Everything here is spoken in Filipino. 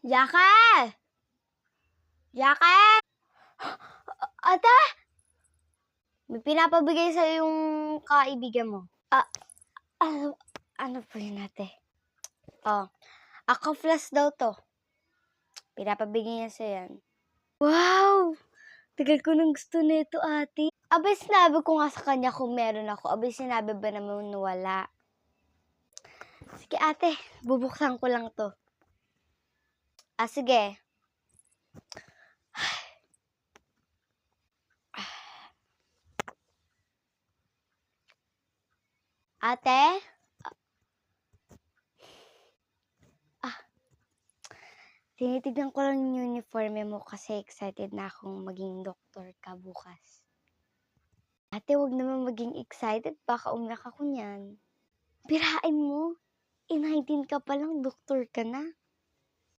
Jaka! Jaka! Ate! May pinapabigay sa'yo yung kaibigan mo. Ano po yun, ate? Ako flash daw to. Pinapabigay niya sa'yo yan. Wow! Tagal ko nang gusto nito, ate. Abay, sinabi ko nga sa kanya kung meron ako. Abay, sinabi ba naman wala? Sige, ate. Bubuksan ko lang to. Sige. Ate? Tinitignan ko lang yung uniforme mo kasi excited na akong maging doktor ka bukas. Ate, wag naman maging excited. Baka umiyak ako niyan. Birain mo. 19 ka pa lang, doktor ka na.